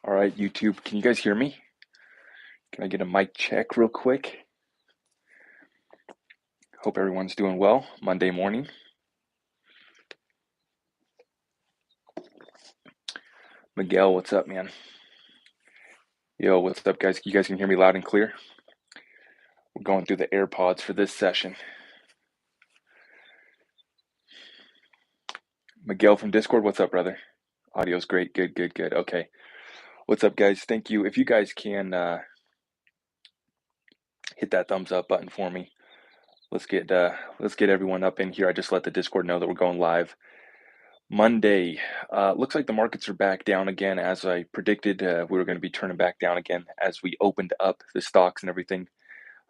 All right, YouTube, can you guys hear me? Can I get a mic check real quick? Hope everyone's doing well. Monday morning. Miguel, what's up, man? Yo, what's up, guys? You guys can hear me loud and clear? We're going through the AirPods for this session. Miguel from Discord, what's up, brother? Audio's great. Good, good, good. Okay. What's up, guys? Thank you. If you guys can hit that thumbs up button for me. Let's get everyone up in here. I just let the Discord know that we're going live. Monday, looks like the markets are back down again, as I predicted. We were going to be turning back down again as we opened up the stocks and everything.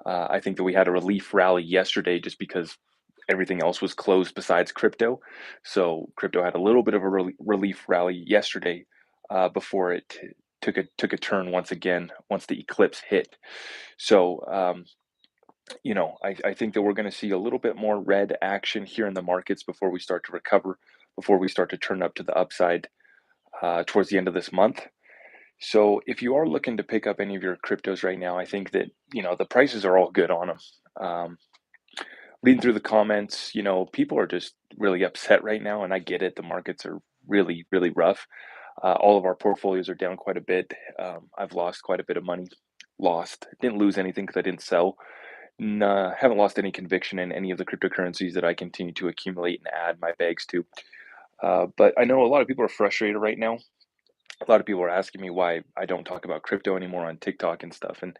I think that we had a relief rally yesterday just because everything else was closed besides crypto. So crypto had a little bit of a relief rally yesterday before it took a turn once again once the eclipse hit. So I think that we're going to see a little bit more red action here in the markets before we start to recover, before we start to turn up to the upside towards the end of this month. So if you are looking to pick up any of your cryptos right now, I think that, the prices are all good on them. Reading through the comments, people are just really upset right now, and I get it. The markets are really, really rough. All of our portfolios are down quite a bit. I've lost quite a bit of money. Didn't lose anything because I didn't sell. Nah, haven't lost any conviction in any of the cryptocurrencies that I continue to accumulate and add my bags to. But I know a lot of people are frustrated right now. A lot of people are asking me why I don't talk about crypto anymore on TikTok and stuff. And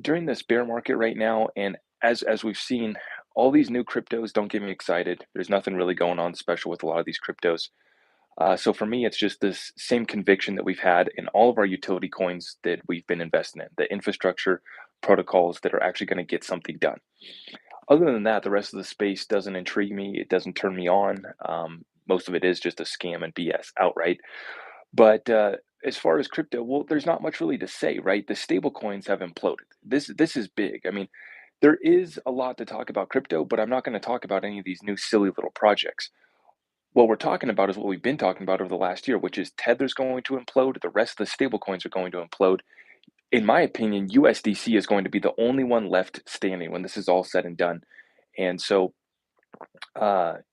during this bear market right now, and as we've seen, all these new cryptos don't get me excited. There's nothing really going on special with a lot of these cryptos. So for me, it's just this same conviction that we've had in all of our utility coins that we've been investing in, the infrastructure protocols that are actually going to get something done. Other than that, the rest of the space doesn't intrigue me. It doesn't turn me on. Most of it is just a scam and BS outright. But as far as crypto, well, there's not much really to say, right? The stable coins have imploded. This is big. I mean, there is a lot to talk about crypto, but I'm not going to talk about any of these new silly little projects. What we're talking about is what we've been talking about over the last year, which is Tether's going to implode. The rest of the stable coins are going to implode. In my opinion, USDC is going to be the only one left standing when this is all said and done. And so, other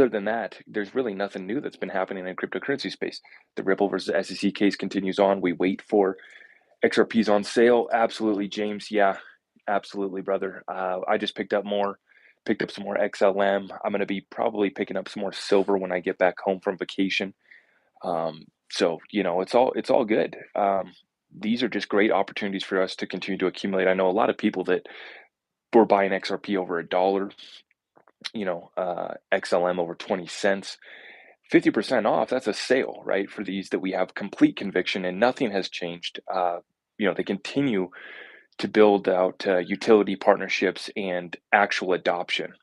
than that, there's really nothing new that's been happening in cryptocurrency space. The Ripple versus SEC case continues on. We wait for XRPs on sale. Absolutely, James. Yeah, absolutely, brother. I just picked up some more XLM. I'm going to be probably picking up some more silver when I get back home from vacation. So it's all good. These are just great opportunities for us to continue to accumulate. I know a lot of people that were buying XRP over $1, XLM over 20 cents. 50% off, that's a sale, right? For these that we have complete conviction and nothing has changed. They continue to build out utility partnerships and actual adoption.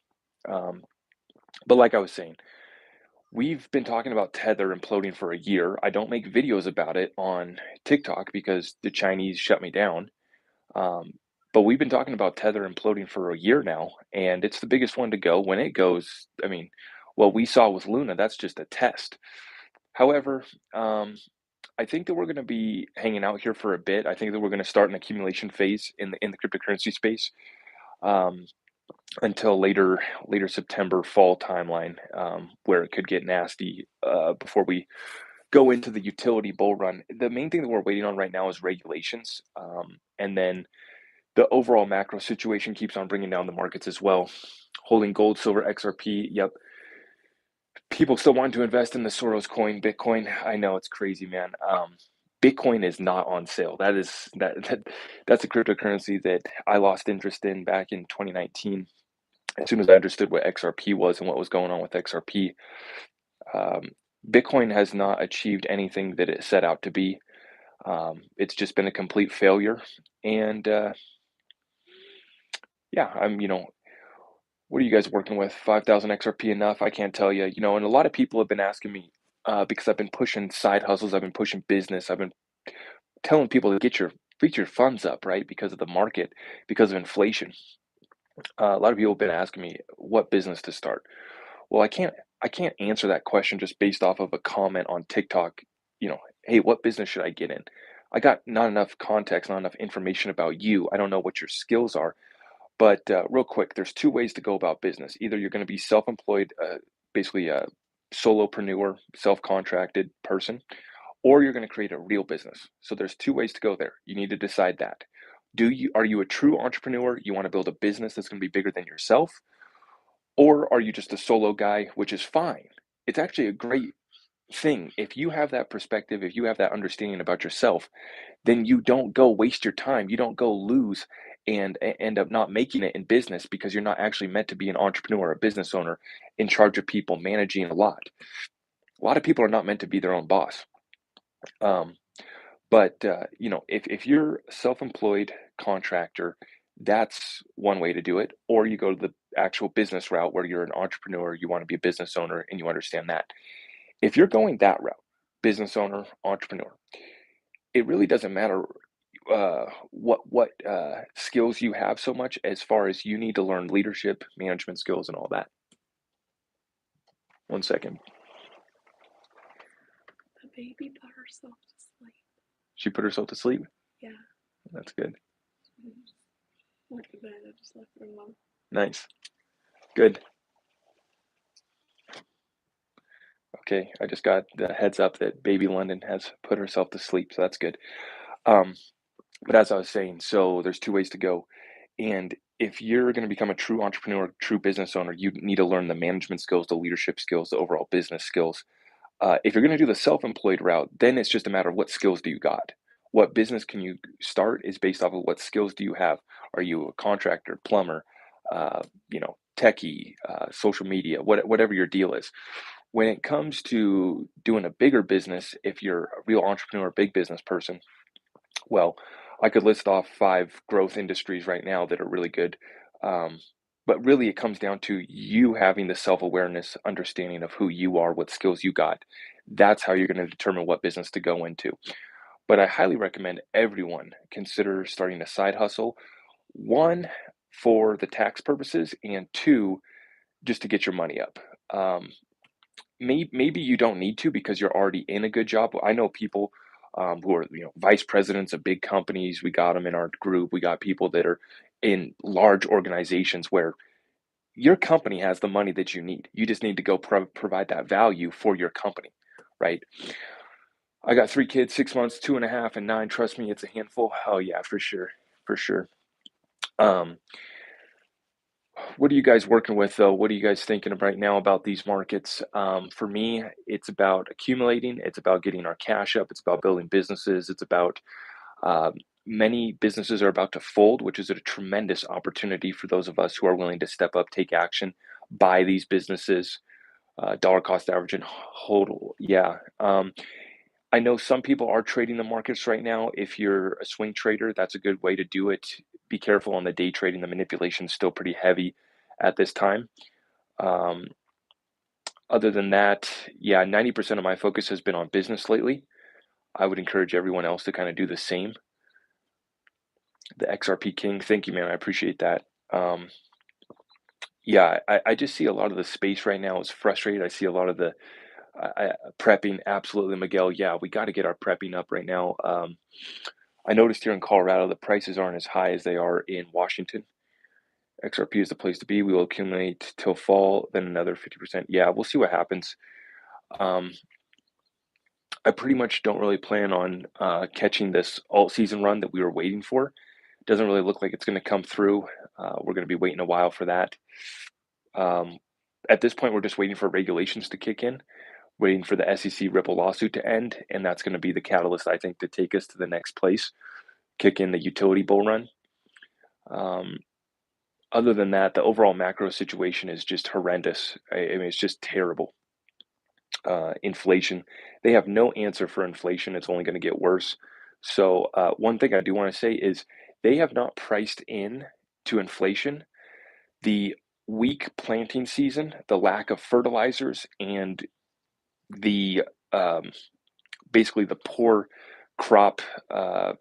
But like I was saying, we've been talking about Tether imploding for a year. I don't make videos about it on TikTok because the Chinese shut me down. Um, but we've been talking about Tether imploding for a year now, and it's the biggest one to go. When it goes, I mean, what we saw with Luna, that's just a test. However, I think that we're going to be hanging out here for a bit. I think that we're going to start an accumulation phase in the cryptocurrency space um, until later September fall timeline, where it could get nasty before we go into the utility bull run. The main thing that we're waiting on right now is regulations, and then the overall macro situation keeps on bringing down the markets as well. Holding gold, silver, XRP. Yep. People still want to invest in the Soros coin, Bitcoin. I know it's crazy, man. Bitcoin is not on sale. That's a cryptocurrency that I lost interest in back in 2019. As soon as I understood what XRP was and what was going on with XRP, um, Bitcoin has not achieved anything that it set out to be. It's just been a complete failure. And yeah, what are you guys working with? 5,000 XRP enough? I can't tell you. And a lot of people have been asking me because I've been pushing side hustles, I've been pushing business, I've been telling people to get your funds up, right? Because of the market, because of inflation. A lot of people have been asking me what business to start. Well, I can't answer that question just based off of a comment on TikTok, Hey, what business should I get in? I got not enough context, not enough information about you. I don't know what your skills are. But real quick, there's two ways to go about business. Either you're going to be self-employed, basically a solopreneur, self-contracted person, or you're going to create a real business. So there's two ways to go there. You need to decide that. Are you a true entrepreneur? You want to build a business that's going to be bigger than yourself, or are you just a solo guy, which is fine. It's actually a great thing. If you have that perspective, if you have that understanding about yourself, then you don't go waste your time. You don't go lose and end up not making it in business because you're not actually meant to be an entrepreneur or a business owner in charge of people, managing a lot. A lot of people are not meant to be their own boss. Um, but if you're a self-employed contractor, that's one way to do it. Or you go to the actual business route where you're an entrepreneur, you want to be a business owner, and you understand that. If you're going that route, business owner, entrepreneur, it really doesn't matter what skills you have so much as far as you need to learn leadership, management skills, and all that. One second. The baby put herself to sleep. She put herself to sleep? Yeah. That's good. She went to bed. I just left her alone. Nice. Good. Okay, I just got the heads up that baby London has put herself to sleep, so that's good. Um, but as I was saying, so there's two ways to go. And if you're going to become a true entrepreneur, true business owner, you need to learn the management skills, the leadership skills, the overall business skills. If you're going to do the self-employed route, then it's just a matter of what skills do you got. What business can you start is based off of what skills do you have. Are you a contractor, plumber, techie, social media, whatever your deal is. When it comes to doing a bigger business, if you're a real entrepreneur, big business person, well, I could list off 5 growth industries right now that are really good. Um, but really, it comes down to you having the self-awareness, understanding of who you are, what skills you got. That's how you're going to determine what business to go into. But I highly recommend everyone consider starting a side hustle. One, for the tax purposes, and two, just to get your money up. Um, maybe you don't need to because you're already in a good job. I know people who are vice presidents of big companies. We got them in our group. We got people that are in large organizations where your company has the money that you need. You just need to go provide that value for your company, right? I got 3 kids, 6 months, 2.5, and 9. Trust me, it's a handful. Oh yeah, for sure, for sure. Um, What are you guys working with though? What are you guys thinking of right now about these markets? For me, it's about accumulating. It's about getting our cash up. It's about building businesses. It's about um, many businesses are about to fold, which is a tremendous opportunity for those of us who are willing to step up, take action, buy these businesses, dollar cost average and hold. Yeah. I know some people are trading the markets right now. If you're a swing trader, that's a good way to do it. Be careful on the day trading. The manipulation is still pretty heavy at this time. Um, Other than that, yeah, 90% of my focus has been on business lately. I would encourage everyone else to kind of do the same. The XRP King, thank you, man. I appreciate that. Yeah, I just see a lot of the space right now is frustrated. I see a lot of the prepping. Absolutely, Miguel. Yeah, we got to get our prepping up right now. I noticed here in Colorado, the prices aren't as high as they are in Washington. XRP is the place to be. We will accumulate till fall, then another 50%. Yeah, we'll see what happens. Um, I pretty much don't really plan on catching this alt season run that we were waiting for. It doesn't really look like it's going to come through. We're going to be waiting a while for that. Um, at this point, we're just waiting for regulations to kick in, waiting for the SEC Ripple lawsuit to end, and that's going to be the catalyst, I think, to take us to the next place, kick in the utility bull run. Um, Other than that, the overall macro situation is just horrendous. I mean, it's just terrible. Inflation, they have no answer for inflation. It's only going to get worse. So, one thing I do want to say is they have not priced in to inflation the weak planting season, the lack of fertilizers, and the um, basically the poor crop uh,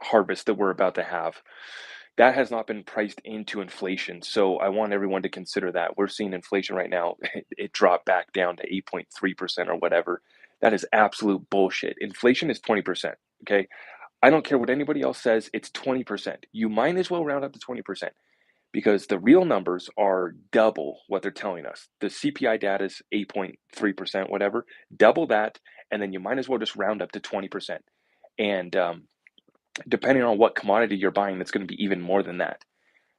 harvest that we're about to have. That has not been priced into inflation. So I want everyone to consider that. We're seeing inflation right now, it dropped back down to 8.3% or whatever. That is absolute bullshit. Inflation is 20%. Okay. I don't care what anybody else says, it's 20%. You might as well round up to 20% because the real numbers are double what they're telling us. The CPI data is 8.3%, whatever, double that, and then you might as well just round up to 20%. And depending on what commodity you're buying, that's going to be even more than that.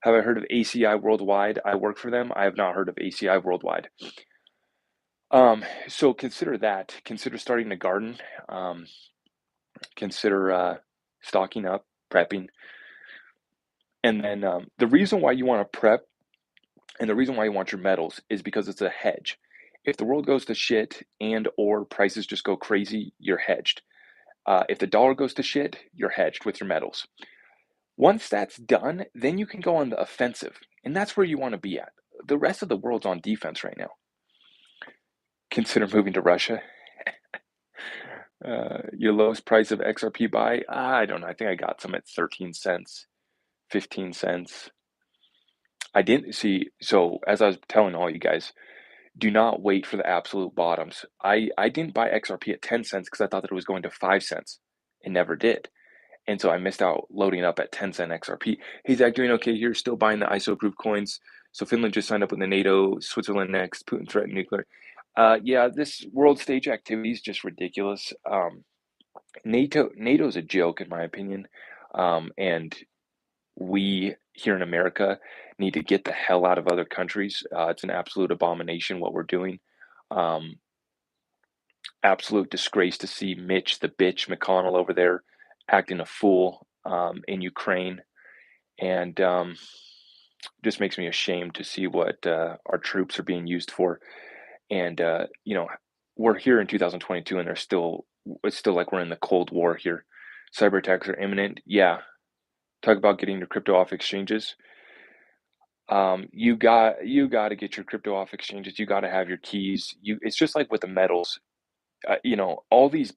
Have I heard of ACI Worldwide? I work for them. I have not heard of ACI Worldwide. So consider that. Consider starting a garden. Um, consider stocking up, prepping. And then the reason why you want to prep and the reason why you want your metals is because it's a hedge. If the world goes to shit and or prices just go crazy, you're hedged. If the dollar goes to shit, you're hedged with your metals. Once that's done, then you can go on the offensive, and that's where you want to be at. The rest of the world's on defense right now. Consider moving to Russia. Your lowest price of XRP buy? I don't know. I think I got some at 13 cents, 15 cents. I didn't see. So, as I was telling all you guys, do not wait for the absolute bottoms. I didn't buy XRP at 10 cents because I thought that it was going to 5 cents. It never did. And so I missed out loading up at 10-cent XRP. Hey, Zach, doing okay? You're still buying the ISO group coins. So Finland just signed up with the NATO, Switzerland next, Putin threatened nuclear. Yeah, this world stage activity is just ridiculous. NATO's a joke, in my opinion. And we here in America need to get the hell out of other countries. It's an absolute abomination what we're doing. Um, Absolute disgrace to see Mitch the bitch McConnell over there acting a fool in Ukraine, and just makes me ashamed to see what our troops are being used for. And we're here in 2022, and it's still like we're in the Cold War here. Cyber attacks are imminent. Yeah, talk about getting your crypto off exchanges. You got to get your crypto off exchanges. You got to have your keys. It's just like with the metals. All these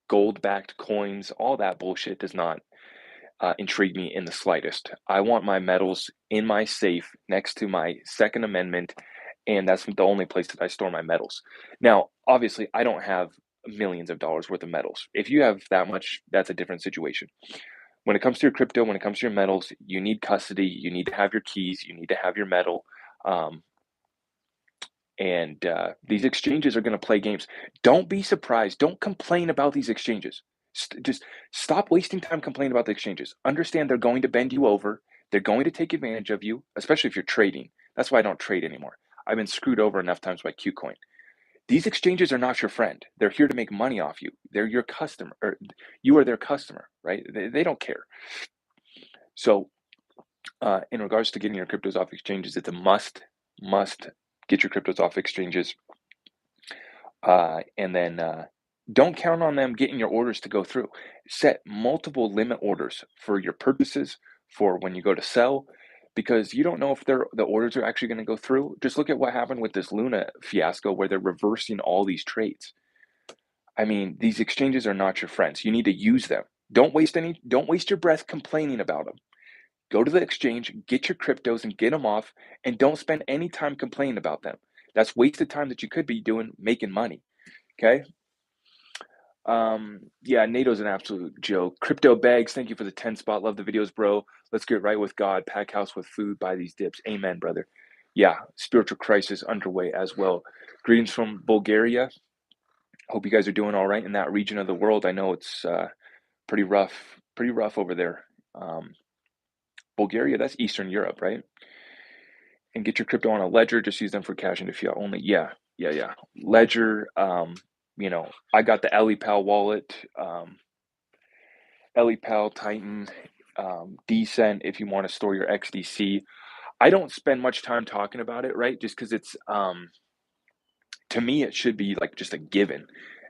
gold-backed coins, all that bullshit does not intrigue me in the slightest. I want my metals in my safe next to my Second Amendment, and that's the only place that I store my metals. Now, obviously, I don't have millions of dollars worth of metals. If you have that much, that's a different situation. When it comes to your crypto, when it comes to your metals, you need custody, you need to have your keys, you need to have your metal. Um, and these exchanges are going to play games. Don't be surprised. Don't complain about these exchanges. Just stop wasting time complaining about the exchanges. Understand they're going to bend you over. They're going to take advantage of you, especially if you're trading. That's why I don't trade anymore. I've been screwed over enough times by Qcoin. These exchanges are not your friend. They're here to make money off you. They're your customer, or you are their customer, right? They don't care. So, in regards to getting your cryptos off exchanges, it's a must get your cryptos off exchanges. And then don't count on them getting your orders to go through. Set multiple limit orders for your purchases for when you go to sell, because you don't know if the orders are actually going to go through. Just look at what happened with this Luna fiasco where they're reversing all these trades. I mean, these exchanges are not your friends. You need to use them. Don't waste your breath complaining about them. Go to the exchange, get your cryptos and get them off, and don't spend any time complaining about them. That's wasted time that you could be doing making money. Okay. Yeah, NATO's an absolute joke. Crypto bags, thank you for the 10 spot. Love the videos, bro. Let's get right with God. Pack house with food, buy these dips. Amen, brother. Yeah, spiritual crisis underway as well. Greetings from Bulgaria. Hope you guys are doing all right in that region of the world. I know it's pretty rough over there. Bulgaria, that's Eastern Europe, right? And get your crypto on a ledger, just use them for cash into fiat only. Yeah. Ledger, I got the EliPal wallet, EliPal, Titan, Decent if you want to store your XDC. I don't spend much time talking about it, right? Just because it's to me it should be like just a given.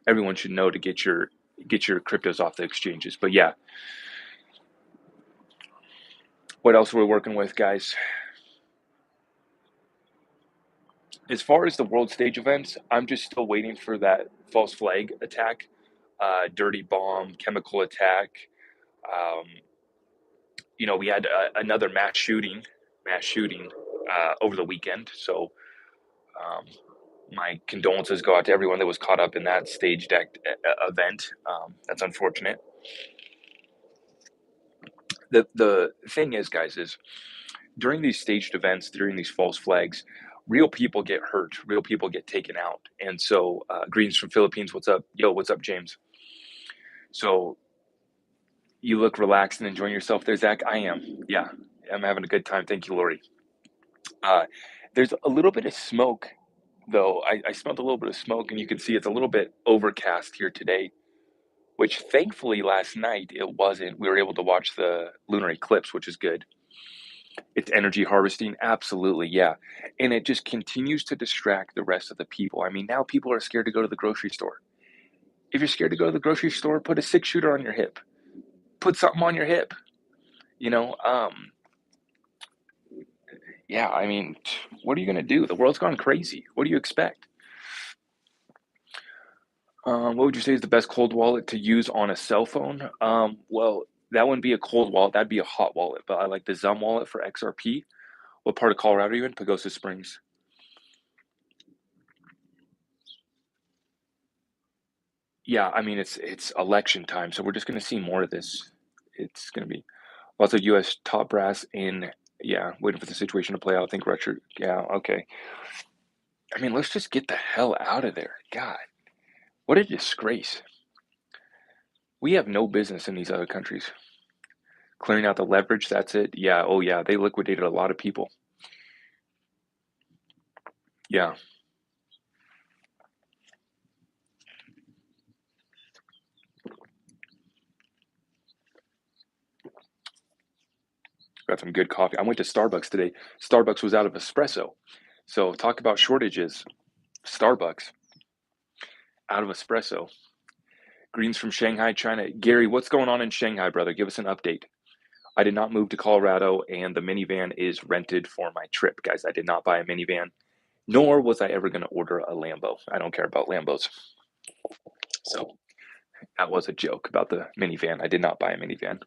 Everyone should know to get your cryptos off the exchanges. But yeah, what else are we working with, guys? As far as the world stage events, I'm just still waiting for that false flag attack, dirty bomb, chemical attack. Um, we had another mass shooting over the weekend. So, um, My condolences go out to everyone that was caught up in that staged event. That's unfortunate. The thing is, guys, is during these staged events, during these false flags, real people get hurt, real people get taken out. And so, greetings from Philippines. What's up? Yo, what's up, James? So you look relaxed and enjoying yourself there, Zach. I am. Yeah, I'm having a good time. Thank you, Lori. Uh, there's a little bit of smoke, though. I smelled a little bit of smoke, and you can see it's a little bit overcast here today, which thankfully last night it wasn't. We were able to watch the lunar eclipse, which is good. It's energy harvesting, absolutely, yeah. And it just continues to distract the rest of the people. I mean, now people are scared to go to the grocery store. If you're scared to go to the grocery store, put a six shooter on your hip. Put something on your hip. You know, yeah, I mean, what are you going to do? The world's gone crazy. What do you expect? What would you say is the best cold wallet to use on a cell phone? Well, that wouldn't be a cold wallet. That'd be a hot wallet. But I like the Zum wallet for XRP. What part of Colorado are you in? Pagosa Springs. Yeah, I mean it's election time, so we're just going to see more of this. It's going to be lots of U.S. top brass in. Yeah, waiting for the situation to play out. I think Russia. Yeah, okay. I mean, let's just get the hell out of there. God, what a disgrace. We have no business in these other countries. Clearing out the leverage, that's it. Yeah, oh yeah, they liquidated a lot of people. Yeah, got some good coffee. I went to Starbucks today. Starbucks was out of espresso. So talk about shortages. Starbucks out of espresso. Greens from Shanghai, China. Gary, what's going on in Shanghai, brother? Give us an update. I did not move to Colorado, and the minivan is rented for my trip, guys. I did not buy a minivan, nor was I ever going to order a Lambo. I don't care about Lambos. So that was a joke about the minivan. I did not buy a minivan.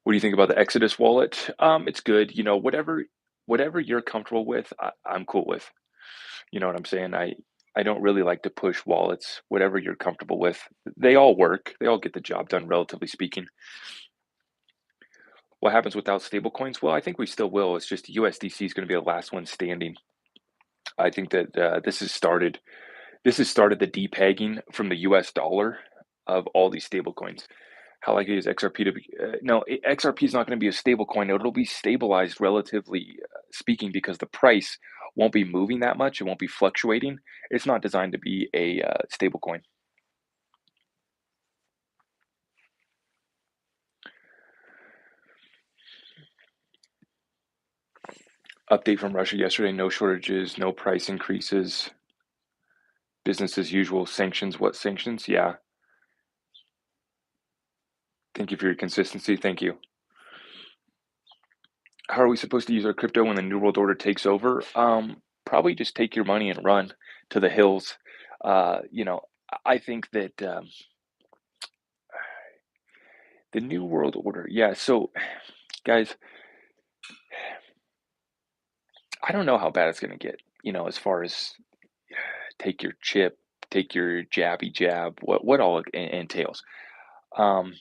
What do you think about the Exodus wallet? It's good. You know, whatever you're comfortable with, I'm cool with. You know what I'm saying? I don't really like to push wallets. Whatever you're comfortable with, they all work. They all get the job done, relatively speaking. What happens without stablecoins? Well, I think we still will. It's just USDC is going to be the last one standing. I think that this has started the depegging from the US dollar of all these stablecoins. How likely is XRP to be? No, XRP is not going to be a stable coin. It'll be stabilized, relatively speaking, because the price won't be moving that much. It won't be fluctuating. It's not designed to be a stable coin. Update from Russia yesterday: no shortages, no price increases, business as usual. Sanctions? What sanctions? Yeah. Thank you for your consistency. Thank you. How are we supposed to use our crypto when the New World Order takes over? Probably just take your money and run to the hills. You know, I think that the New World Order, yeah. So, guys, I don't know how bad it's going to get, you know, as far as take your chip, take your jabby jab, what all it entails. Um,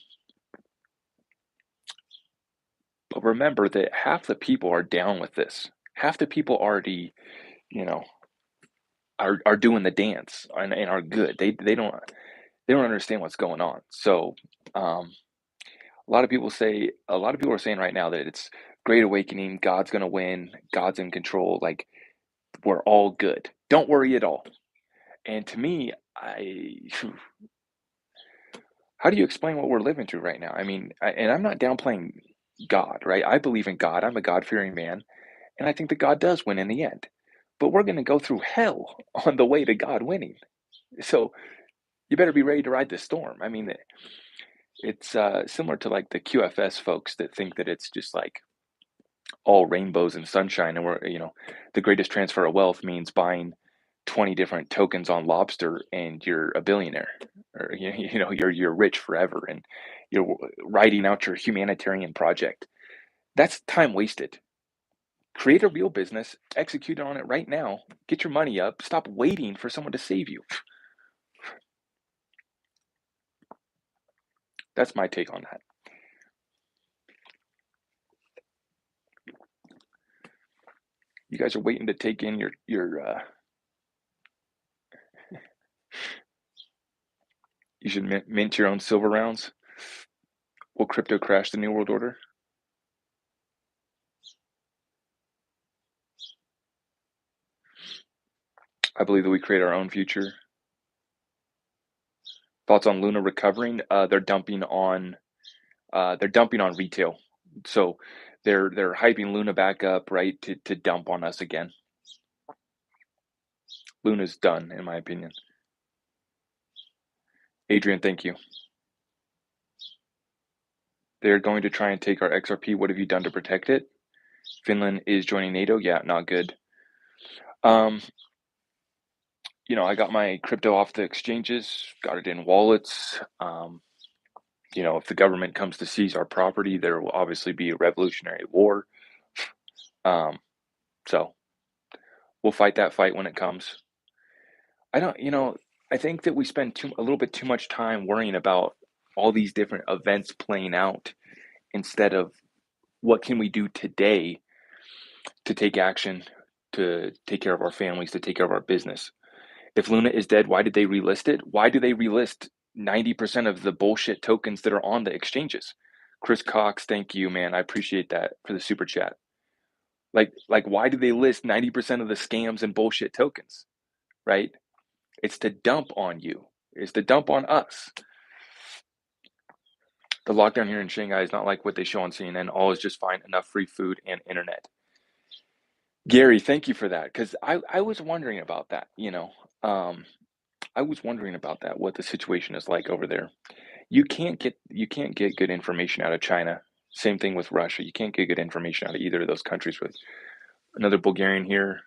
but remember that half the people are down with this. Half the people already, you know, are doing the dance and are good. They don't understand what's going on. So, a lot of people are saying right now that it's great awakening. God's going to win. God's in control. Like we're all good. Don't worry at all. And to me, how do you explain what we're living through right now? I mean, and I'm not downplaying God, right? I believe in God. I'm a God fearing man. And I think that God does win in the end. But we're going to go through hell on the way to God winning. So you better be ready to ride the storm. I mean, it's similar to like the QFS folks that think that it's just like all rainbows and sunshine, and the greatest transfer of wealth means buying 20 different tokens on Lobster and you're a billionaire, or you're rich forever, and you're writing out your humanitarian project. That's time wasted. Create a real business, execute on it right now, get your money up, stop waiting for someone to save you. That's my take on that. You guys are waiting to take in your you should mint your own silver rounds. Will crypto crash the new world order? I believe that we create our own future. Thoughts on Luna recovering? They're dumping on retail. So they're hyping Luna back up, right, to dump on us again. Luna's done, in my opinion. Adrian, thank you. They're going to try and take our XRP. What have you done to protect it? Finland is joining NATO. Yeah, not good. I got my crypto off the exchanges, got it in wallets. If the government comes to seize our property, there will obviously be a revolutionary war. So we'll fight that fight when it comes. I don't, I think that we spend a little bit too much time worrying about all these different events playing out instead of what can we do today to take action, to take care of our families, to take care of our business. If Luna is dead, why did they relist it? Why do they relist 90% of the bullshit tokens that are on the exchanges? Chris Cox, thank you, man. I appreciate that for the super chat. Like why do they list 90% of the scams and bullshit tokens? Right? It's to dump on you. It's to dump on us. The lockdown here in Shanghai is not like what they show on CNN. All is just fine, enough free food and internet. Gary, thank you for that. Because I was wondering about that, I was wondering about that, what the situation is like over there. You can't get good information out of China. Same thing with Russia. You can't get good information out of either of those countries. With another Bulgarian here.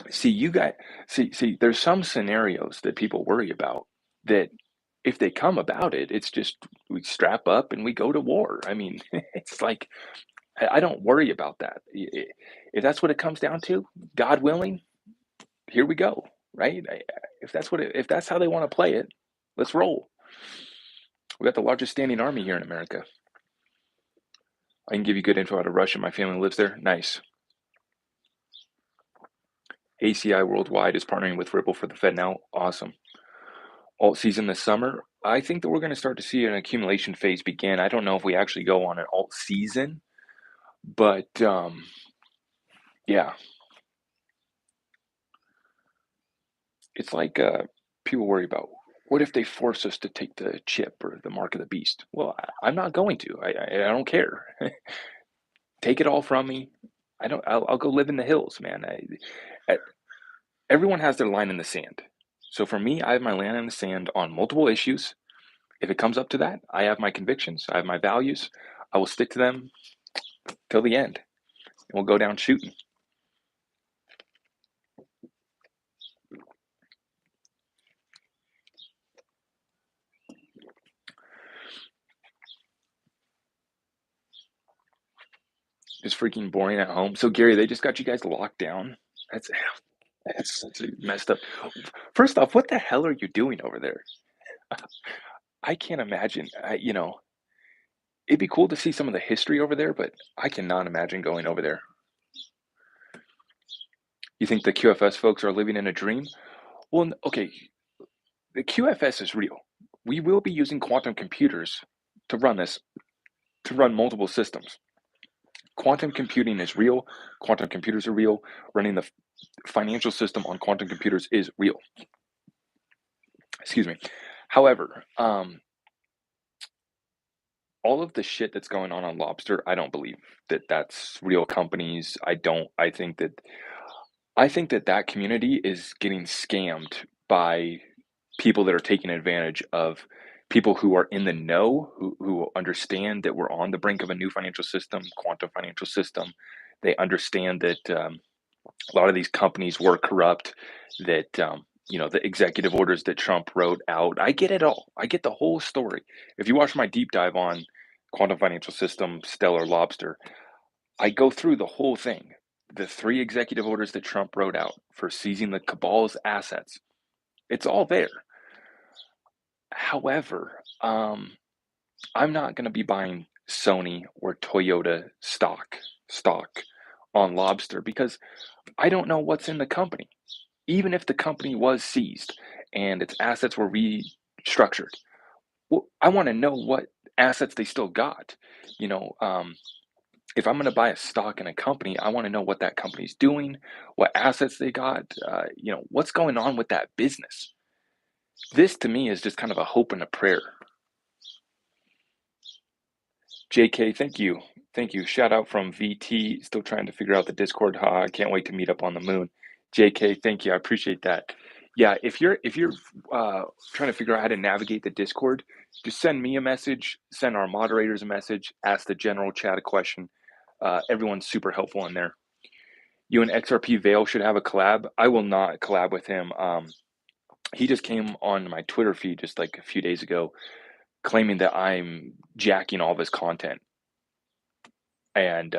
See, there's some scenarios that people worry about that if they come about it, it's just we strap up and we go to war. I mean, it's like I don't worry about that. If that's what it comes down to, God willing, here we go, right? If that's how they want to play it, let's roll. We got the largest standing army here in America. I can give you good info out of Russia. My family lives there. Nice. ACI Worldwide is partnering with Ripple for the Fed now. Awesome. Alt season this summer. I think that we're going to start to see an accumulation phase begin. I don't know if we actually go on an alt season, but yeah, it's like people worry about what if they force us to take the chip or the mark of the beast. Well, I'm not going to. I don't care. Take it all from me. I don't. I'll go live in the hills, man. Everyone has their line in the sand. So for me, I have my line in the sand on multiple issues. If it comes up to that, I have my convictions. I have my values. I will stick to them till the end. And we'll go down shooting. It's freaking boring at home. So Gary, they just got you guys locked down. That's such a messed up. First off, what the hell are you doing over there? I can't imagine. It'd be cool to see some of the history over there, but I cannot imagine going over there. You think the QFS folks are living in a dream? Well, okay, the QFS is real. We will be using quantum computers to run this, to run multiple systems. Quantum computing is real. Quantum computers are real. Running the financial system on quantum computers is real. Excuse me. However, all of the shit that's going on Lobster, I don't believe that that's real companies. I don't. I think that community is getting scammed by people that are taking advantage of people who are in the know, who understand that we're on the brink of a new financial system, quantum financial system. They understand that a lot of these companies were corrupt, that the executive orders that Trump wrote out. I get it all. I get the whole story. If you watch my deep dive on quantum financial system, stellar lobster, I go through the whole thing. The three executive orders that Trump wrote out for seizing the cabal's assets. It's all there. However, I'm not going to be buying Sony or Toyota stock on Lobster because I don't know what's in the company. Even if the company was seized and its assets were restructured, well, I want to know what assets they still got. You know, if I'm going to buy a stock in a company, I want to know what that company's doing, what assets they got, what's going on with that business. This to me is just kind of a hope and a prayer. JK, thank you. Thank you. Shout out from VT. Still trying to figure out the Discord. I can't wait to meet up on the moon. JK, thank you. I appreciate that. Yeah, if you're trying to figure out how to navigate the Discord, just send me a message, send our moderators a message, ask the general chat a question. Everyone's super helpful in there. You and XRP Vale should have a collab. I will not collab with him. He just came on my Twitter feed just like a few days ago, claiming that I'm jacking all of his content. And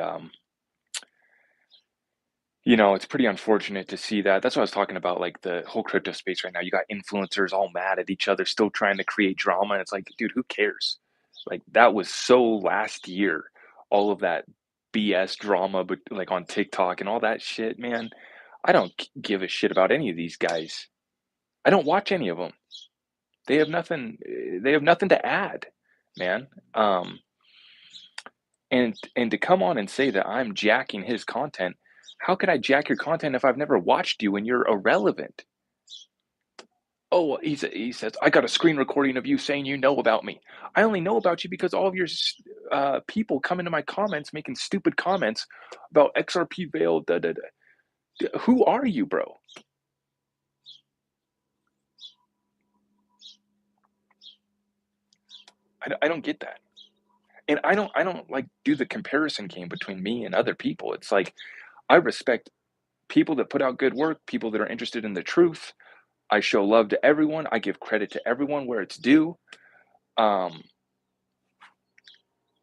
it's pretty unfortunate to see that. That's what I was talking about, like the whole crypto space right now. You got influencers all mad at each other, still trying to create drama. And it's like, dude, who cares? Like that was so last year, all of that BS drama, but like on TikTok and all that shit, man. I don't give a shit about any of these guys. I don't watch any of them. They have nothing. They have nothing to add, man. And to come on and say that I'm jacking his content, how could I jack your content if I've never watched you and you're irrelevant? Oh, he says, I got a screen recording of you saying you know about me. I only know about you because all of your people come into my comments making stupid comments about XRP Veil. Da, da, da. Who are you, bro? I don't get that. And I don't like do the comparison game between me and other people. It's like I respect people that put out good work, people that are interested in the truth. I show love to everyone. I give credit to everyone where it's due. Um,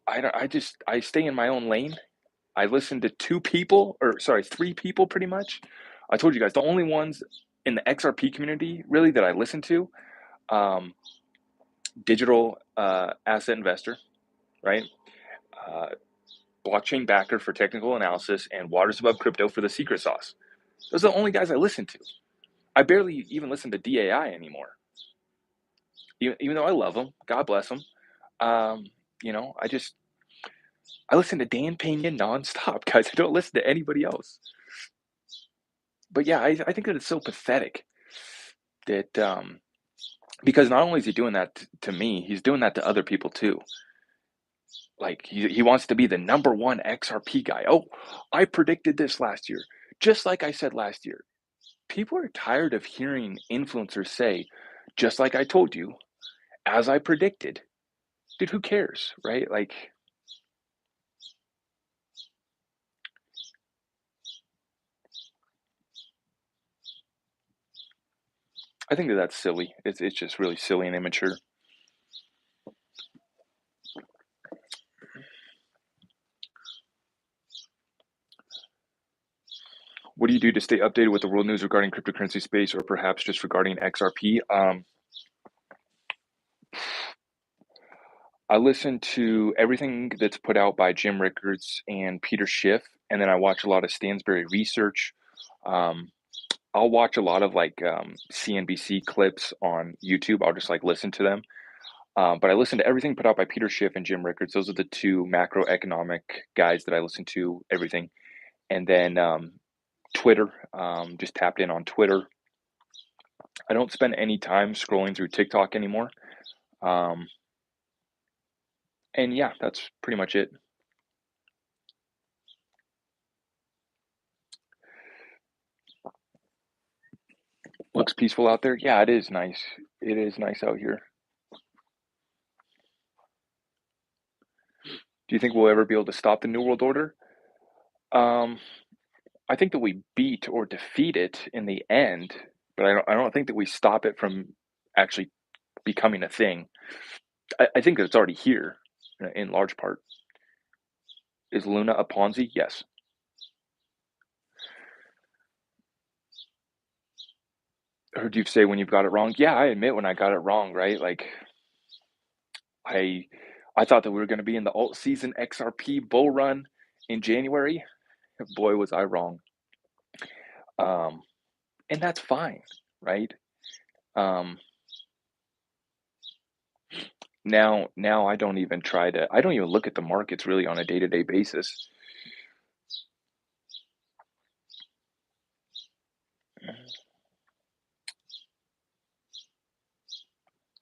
I stay in my own lane. I listen to three people pretty much. I told you guys the only ones in the XRP community really that I listen to, um, digital asset investor, right? Uh, blockchain backer for technical analysis, and waters above crypto for the secret sauce. Those are the only guys I listen to. I barely even listen to DAI anymore, even though I love them. God bless them. Um, I listen to Dan Pena nonstop, guys. I don't listen to anybody else. But yeah, I think that it's so pathetic that because not only is he doing that to me, he's doing that to other people too. Like he wants to be the number one XRP guy. Oh, I predicted this last year, just like I said last year. People are tired of hearing influencers say, just like I told you, as I predicted. Dude, who cares, right? Like, I think that that's silly. It's just really silly and immature. What do you do to stay updated with the world news regarding cryptocurrency space, or perhaps just regarding XRP? I listen to everything that's put out by Jim Rickards and Peter Schiff, and then I watch a lot of Stansberry research. Um, I'll watch a lot of like CNBC clips on YouTube. I'll just like listen to them. But I listen to everything put out by Peter Schiff and Jim Rickards. Those are the two macroeconomic guys that I listen to everything. And then Twitter, just tapped in on Twitter. I don't spend any time scrolling through TikTok anymore. Um, and yeah, that's pretty much it. Looks peaceful out there. Yeah, it is nice. It is nice out here. Do you think we'll ever be able to stop the New World Order? Um, I think that we beat or defeat it in the end. but I don't think that we stop it from actually becoming a thing. I think that it's already here in large part. Is Luna a Ponzi? Yes. I heard you say when you've got it wrong. Yeah, I admit when I got it wrong, right? Like I I thought that we were going to be in the alt season XRP bull run in January. Boy, was I wrong. Um, and that's fine, right? Um, now I don't even look at the markets really on a day-to-day basis.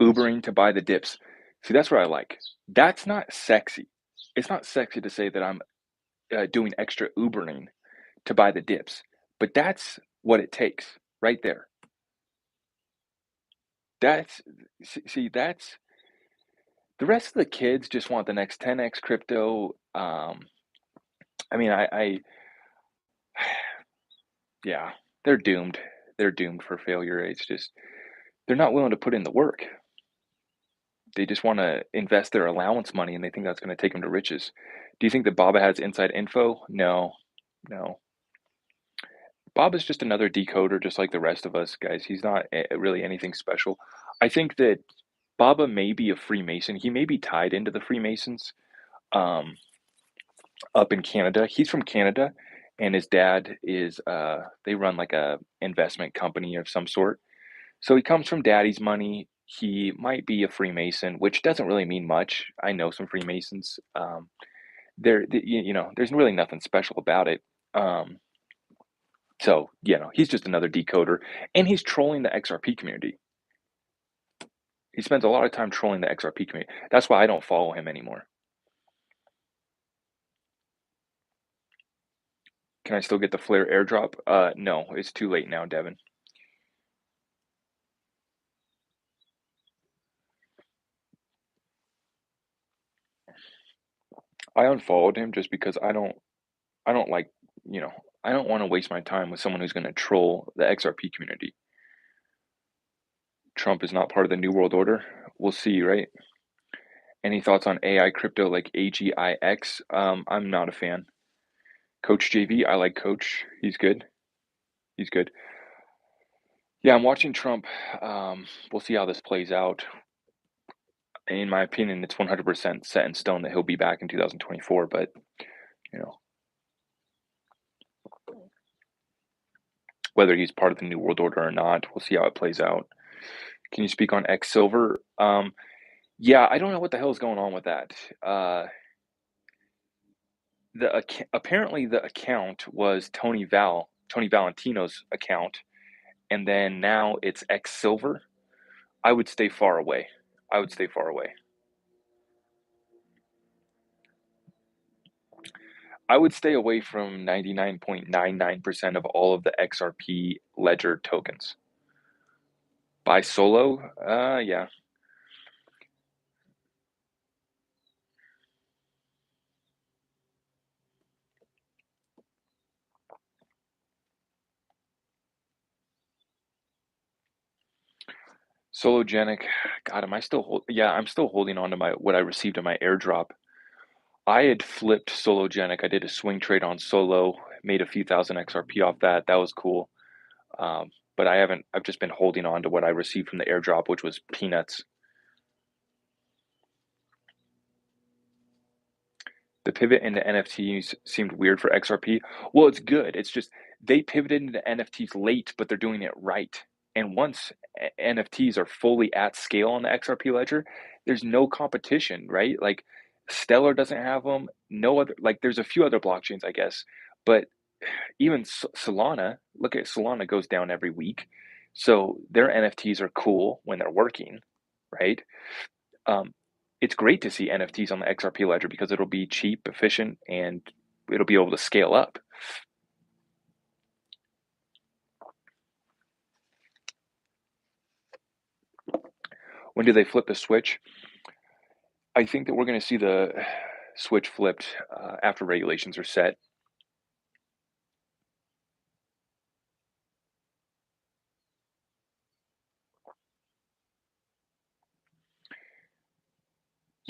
Ubering to buy the dips. See, that's what I like. That's not sexy. It's not sexy to say that I'm doing extra Ubering to buy the dips, but that's what it takes right there. That's see, that's the rest of the kids just want the next 10x crypto. I mean, yeah, they're doomed. They're doomed for failure. It's just they're not willing to put in the work. They just want to invest their allowance money, and they think that's going to take them to riches. Do you think that Baba has inside info? No, no. Bob is just another decoder, just like the rest of us, guys. He's not really anything special. I think that Baba may be a Freemason. He may be tied into the Freemasons um, up in Canada. He's from Canada, and his dad is, they run like a investment company of some sort. So he comes from daddy's money. He might be a Freemason, which doesn't really mean much. I know some Freemasons. There's really nothing special about it. Um, he's just another decoder, and he's trolling the XRP community. He spends a lot of time trolling the XRP community. That's why I don't follow him anymore. Can I still get the Flare airdrop? No, it's too late now, Devin. I unfollowed him just because I don't like, you know, I don't want to waste my time with someone who's going to troll the XRP community. Trump is not part of the New World Order. We'll see, right? Any thoughts on AI crypto like AGIX? I'm not a fan. Coach JV, I like Coach. He's good. He's good. Yeah, I'm watching Trump. We'll see how this plays out. In my opinion, it's 100% set in stone that he'll be back in 2024. But you know, whether he's part of the New World Order or not, we'll see how it plays out. Can you speak on X Silver? Yeah, I don't know what the hell is going on with that. Apparently the account was Tony Valentino's account, and then now it's X Silver. I would stay far away. I would stay far away. I would stay away from 99.99% of all of the XRP ledger tokens. Buy solo? Yeah. Sologenic. God, am I still yeah, I'm still holding on to my what I received in my airdrop. I had flipped Sologenic. I did a swing trade on Solo, made a few thousand XRP off that. That was cool. But I've just been holding on to what I received from the airdrop, which was peanuts. The pivot into NFTs seemed weird for XRP. Well, it's good. It's just they pivoted into NFTs late, but they're doing it right. And once NFTs are fully at scale on the XRP ledger, there's no competition, right? Like Stellar doesn't have them. No other, like there's a few other blockchains, I guess, but even Solana, look at Solana goes down every week. So their NFTs are cool when they're working, right? Um, it's great to see NFTs on the XRP ledger because it'll be cheap, efficient, and it'll be able to scale up. When do they flip the switch? I think that we're going to see the switch flipped after regulations are set.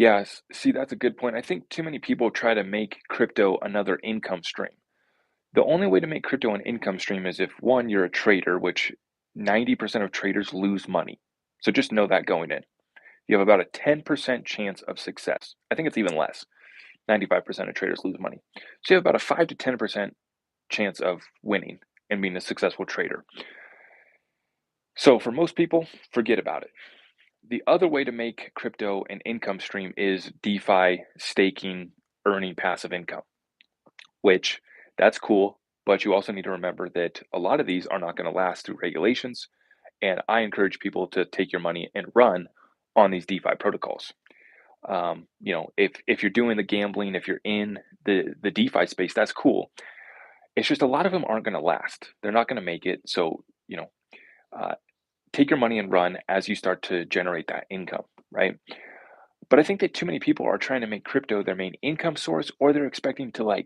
Yes, see, that's a good point. I think too many people try to make crypto another income stream. The only way to make crypto an income stream is if one, you're a trader, which 90% of traders lose money. So just know that going in. You have about a 10% chance of success. I think it's even less. 95% of traders lose money. So you have about a 5 to 10% chance of winning and being a successful trader. So for most people, forget about it. The other way to make crypto an income stream is DeFi, staking, earning passive income, which that's cool. But you also need to remember that a lot of these are not going to last through regulations. And I encourage people to take your money and run on these DeFi protocols. If you're doing the gambling, if you're in the DeFi space, that's cool. It's just a lot of them aren't going to last. They're not going to make it. So, uh, take your money and run as you start to generate that income, right? But I think that too many people are trying to make crypto their main income source, or they're expecting to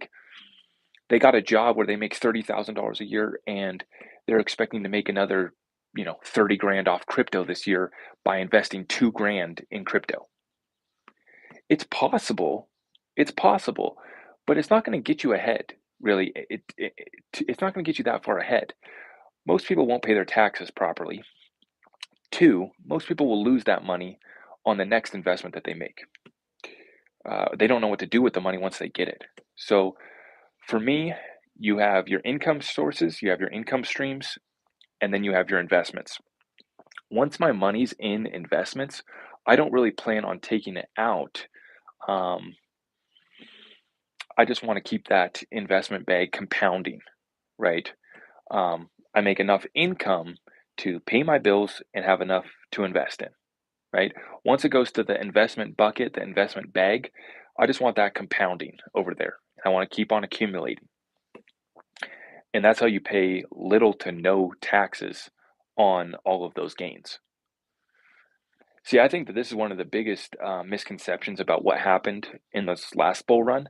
they got a job where they make $30,000 a year and they're expecting to make another, 30 grand off crypto this year by investing 2 grand in crypto. It's possible. It's possible, but it's not going to get you ahead, really. It's not going to get you that far ahead. Most people won't pay their taxes properly. Two, most people will lose that money on the next investment that they make. They don't know what to do with the money once they get it. So for me, you have your income sources, you have your income streams, and then you have your investments. Once my money's in investments, I don't really plan on taking it out. Um, I just want to keep that investment bag compounding, right? I make enough income to pay my bills and have enough to invest in, right? Once it goes to the investment bucket, the investment bag, I just want that compounding over there. I want to keep on accumulating. And that's how you pay little to no taxes on all of those gains. See, I think that this is one of the biggest misconceptions about what happened in this last bull run,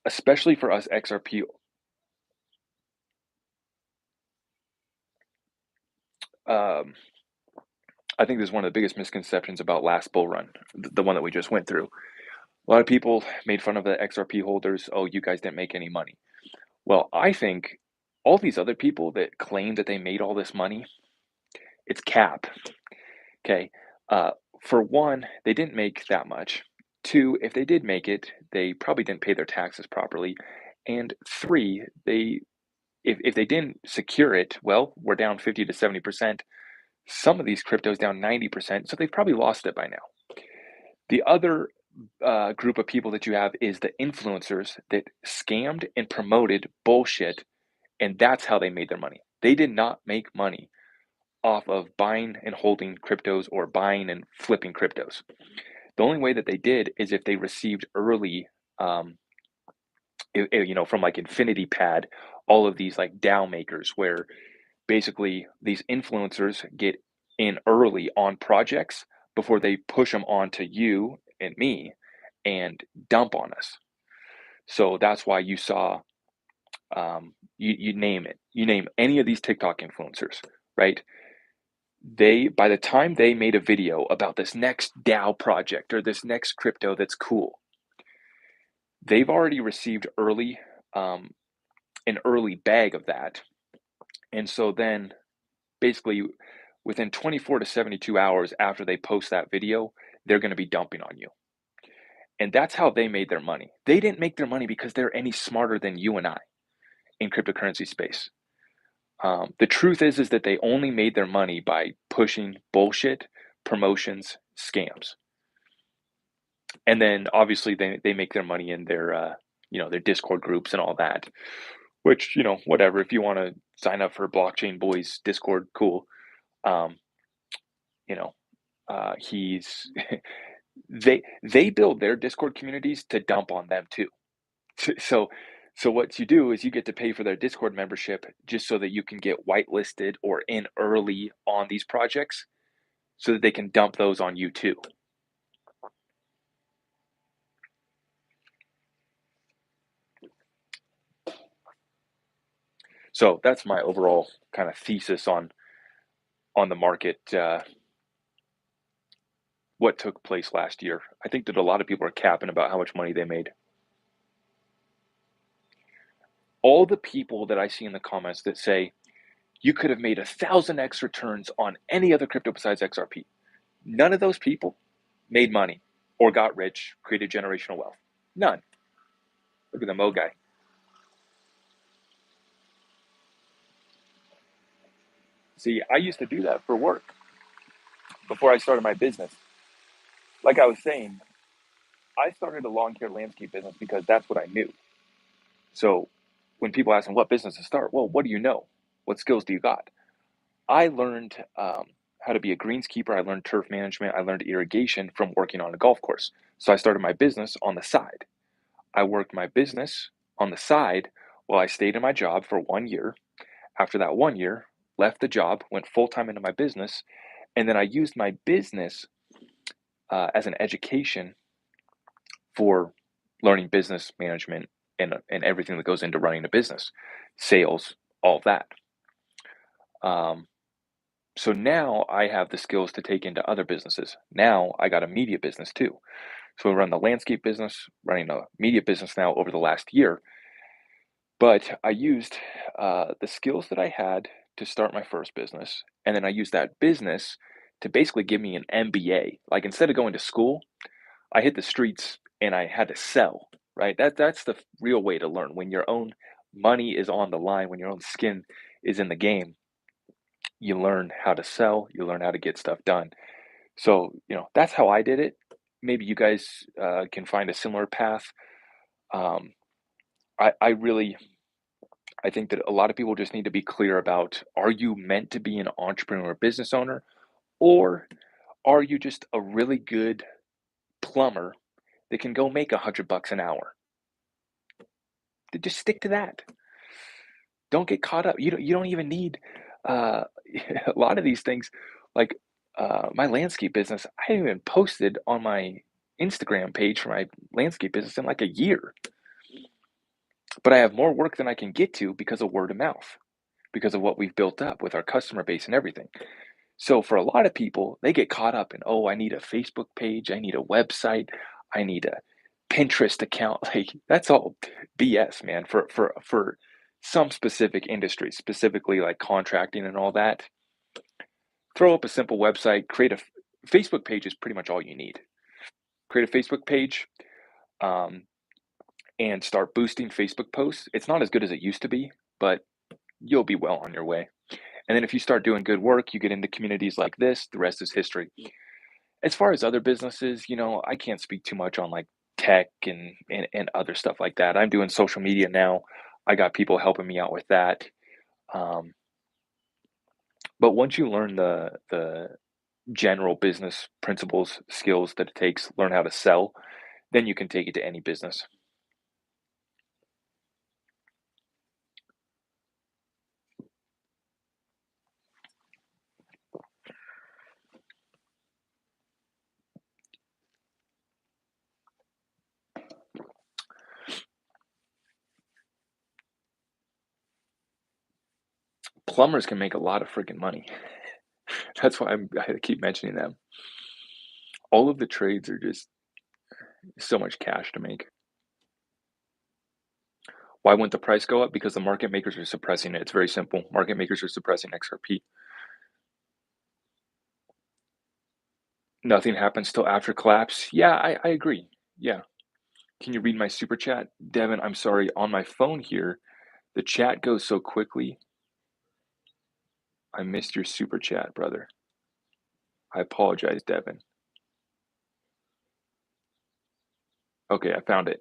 especially for us XRP. Um, I think this is one of the biggest misconceptions about last bull run, the one that we just went through. A lot of people made fun of the XRP holders. Oh, you guys didn't make any money. Well, I think all these other people that claim that they made all this money, it's cap. Okay. Uh, for one, they didn't make that much. Two, if they did make it, they probably didn't pay their taxes properly. And three, if they didn't secure it, well, we're down 50 to 70%. Some of these cryptos down 90%, so they've probably lost it by now. The other group of people that you have is the influencers that scammed and promoted bullshit, and that's how they made their money. They did not make money off of buying and holding cryptos or buying and flipping cryptos. The only way that they did is if they received early, um, from like Infinity Pad, all of these like DAO makers, where basically these influencers get in early on projects before they push them onto you and me and dump on us. So that's why you saw, you name it, you name any of these TikTok influencers, right? By the time they made a video about this next DAO project or this next crypto that's cool, they've already received um, an early bag of that. And so then basically within 24 to 72 hours after they post that video, they're going to be dumping on you. And that's how they made their money. They didn't make their money because they're any smarter than you and I in cryptocurrency space. The truth is that they only made their money by pushing bullshit, promotions, scams. And then obviously they make their money in their Discord groups and all that, which, whatever, if you want to sign up for Blockchain Boys Discord, cool. Um, you know, he's they build their Discord communities to dump on them too. So so what you do is you get to pay for their Discord membership just so that you can get whitelisted or in early on these projects so that they can dump those on you too. So that's my overall kind of thesis on the market what took place last year. I think that a lot of people are capping about how much money they made. All the people that I see in the comments that say you could have made 1,000x returns on any other crypto besides XRP. None of those people made money or got rich, created generational wealth. None. Look at the Mo guy. See, I used to do that for work before I started my business. Like I was saying, I started a lawn care landscape business because that's what I knew. So when people ask me what business to start, well, what do you know? What skills do you got? I learned how to be a greenskeeper. I learned turf management. I learned irrigation from working on a golf course. So I started my business on the side. I worked my business on the side while I stayed in my job for 1 year. After that 1 year, left the job, went full time into my business, and then I used my business as an education for learning business management and everything that goes into running a business, sales, all of that. So now I have the skills to take into other businesses. Now I got a media business too. So I run the landscape business, running a media business now over the last year. But I used the skills that I had to start my first business, and then I used that business to basically give me an MBA. Like instead of going to school, I hit the streets and I had to sell. Right? That's the real way to learn when your own money is on the line, when your own skin is in the game. You learn how to sell, you learn how to get stuff done. So, that's how I did it. Maybe you guys can find a similar path. Um, I really, I think that a lot of people just need to be clear about, are you meant to be an entrepreneur business owner, or are you just a really good plumber that can go make $100 an hour? Just stick to that. Don't get caught up. You don't even need uh, a lot of these things. Like my landscape business, I haven't even posted on my Instagram page for my landscape business in like a year. But I have more work than I can get to because of word of mouth, because of what we've built up with our customer base and everything. So for a lot of people, they get caught up in, oh, I need a Facebook page, I need a website, I need a Pinterest account. Like that's all BS, man. For some specific industries, specifically like contracting and all that, throw up a simple website, create a Facebook page is pretty much all you need. Create a Facebook page, um, and start boosting Facebook posts. It's not as good as it used to be, but you'll be well on your way. And then if you start doing good work, you get into communities like this, the rest is history. As far as other businesses, I can't speak too much on like tech and other stuff like that. I'm doing social media now. I got people helping me out with that. Um, but once you learn the general business principles, skills that it takes, learn how to sell, then you can take it to any business. Plumbers can make a lot of freaking money. That's why I keep mentioning them. All of the trades are just so much cash to make. Why wouldn't the price go up? Because the market makers are suppressing it. It's very simple. Market makers are suppressing XRP. Nothing happens till after collapse. Yeah, I agree. Yeah. Can you read my super chat? Devin, I'm sorry. On my phone here, the chat goes so quickly. I missed your super chat, brother. I apologize, Devin. Okay, I found it.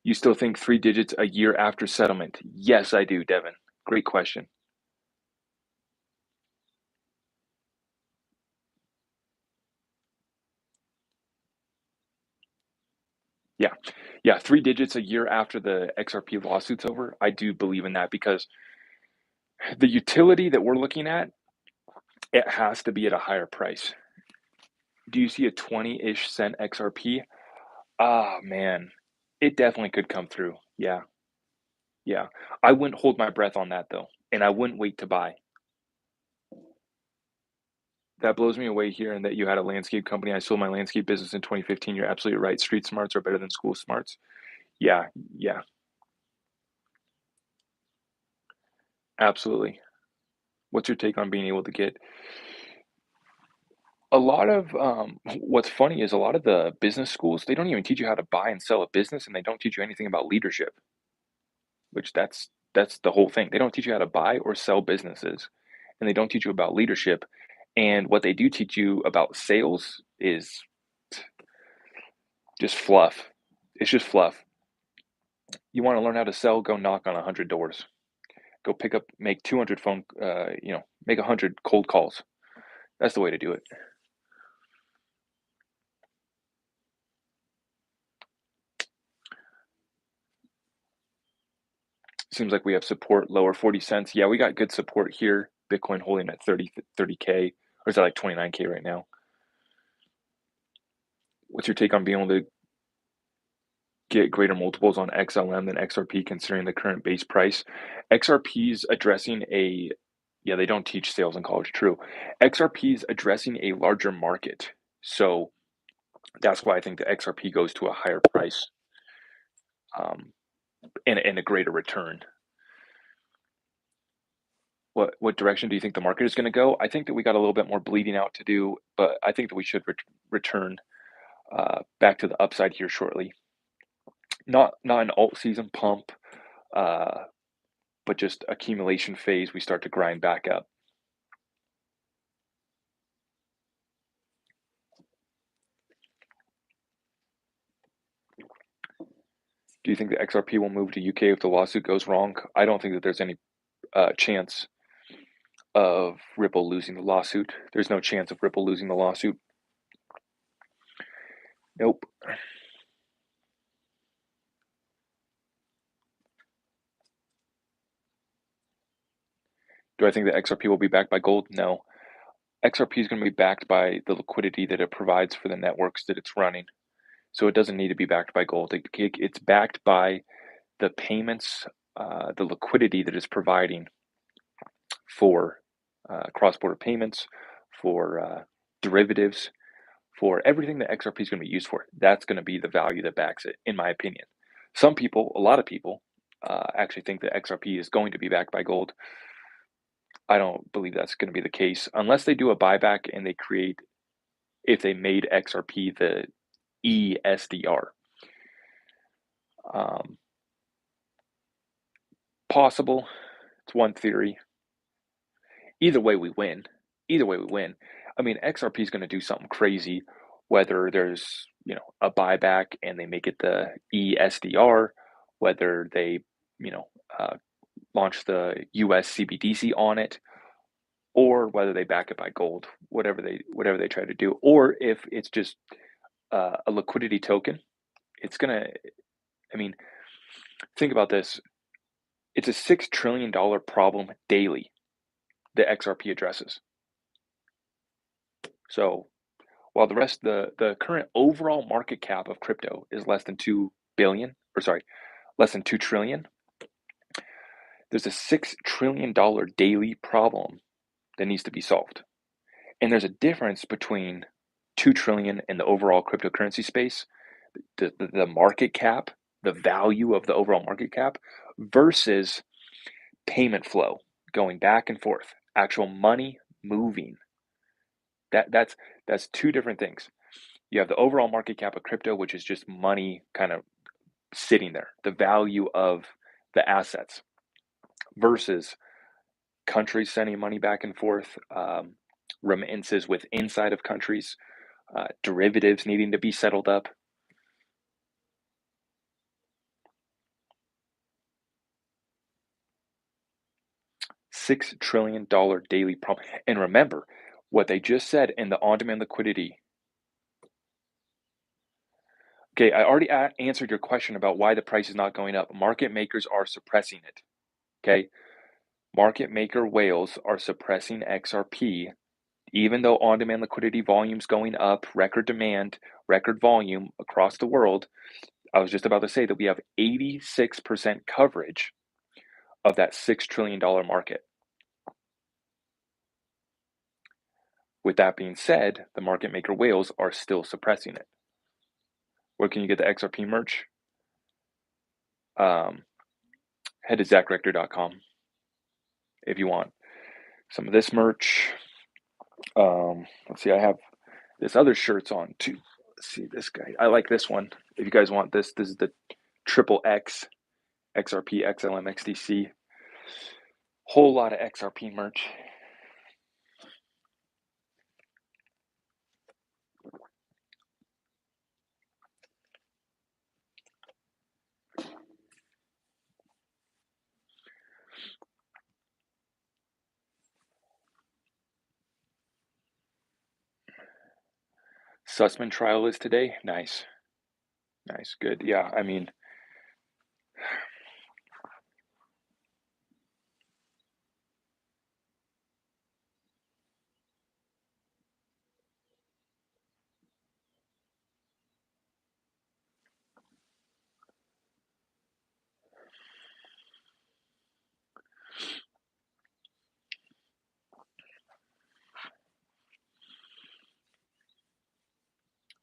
You still think 3 digits a year after settlement? Yes, I do, Devin. Great question. Yeah. Yeah, 3 digits a year after the XRP lawsuit's over. I do believe in that because the utility that we're looking at, it has to be at a higher price. Do you see a 20-ish cent XRP? Ah, man. It definitely could come through. Yeah. Yeah. I wouldn't hold my breath on that though, and I wouldn't wait to buy. That blows me away here and that you had a landscape company. I sold my landscape business in 2015. You're absolutely right. Street smarts are better than school smarts. Yeah, yeah, absolutely. What's your take on being able to get a lot of what's funny is a lot of the business schools, they don't even teach you how to buy and sell a business and they don't teach you anything about leadership, which that's the whole thing. They don't teach you how to buy or sell businesses and they don't teach you about leadership. And what they do teach you about sales is just fluff. It's just fluff. You want to learn how to sell, go knock on 100 doors. Go pick up, make 200 phone, make 100 cold calls. That's the way to do it. Seems like we have support lower 40 cents. Yeah, we got good support here. Bitcoin holding at 30K, or is that like 29K right now? What's your take on being able to get greater multiples on XLM than XRP considering the current base price? XRP's addressing a, yeah, they don't teach sales in college, true. XRP's addressing a larger market. So that's why I think the XRP goes to a higher price, um, and a greater return. What direction do you think the market is going to go? I think that we got a little bit more bleeding out to do, but I think that we should return back to the upside here shortly. Not an alt season pump, uh, but just accumulation phase. We start to grind back up. Do you think the XRP will move to UK if the lawsuit goes wrong? I don't think that there's any chance of Ripple losing the lawsuit. There's no chance of Ripple losing the lawsuit. Nope. Do I think that XRP will be backed by gold? No. XRP is going to be backed by the liquidity that it provides for the networks that it's running. So it doesn't need to be backed by gold. It's backed by the payments, the liquidity that it's providing for cross-border payments, for derivatives, for everything that XRP is going to be used for. That's going to be the value that backs it, in my opinion. Some people, a lot of people, actually think that XRP is going to be backed by gold. I don't believe that's going to be the case unless they do a buyback and they create, if they made XRP the ESDR. Um, Possible. It's one theory. Either way, we win. Either way, we win. I mean, XRP is going to do something crazy, whether there's a buyback and they make it the ESDR, whether they uh, launch the US CBDC on it, or whether they back it by gold, whatever they try to do, or if it's just a liquidity token, it's gonna. I mean, think about this. It's a $6 trillion problem daily that XRP addresses. So while the current overall market cap of crypto is less than 2 billion, or sorry, less than 2 trillion, there's a $6 trillion daily problem that needs to be solved. And there's a difference between 2 trillion in the overall cryptocurrency space, the market cap, the value of the overall market cap, versus payment flow going back and forth, actual money moving. That's two different things. You have the overall market cap of crypto, which is just money kind of sitting there, the value of the assets, versus countries sending money back and forth, remittances with inside of countries, derivatives needing to be settled up. $6 trillion daily problem. And remember what they just said in the on-demand liquidity. Okay, I already answered your question about why the price is not going up. Market makers are suppressing it. Okay, market maker whales are suppressing XRP, even though on-demand liquidity volume's going up, record demand, record volume across the world. I was just about to say that we have 86% coverage of that $6 trillion market, With that being said, the market maker whales are still suppressing it. Where can you get the XRP merch? Head to zachrector.com if you want some of this merch. Let's see, I have this other shirts on too. Let's see this guy. I like this one. If you guys want this is the triple X XRP XLM XDC. Whole lot of XRP merch. Sussman trial is today. Nice. Nice. Good. Yeah. I mean,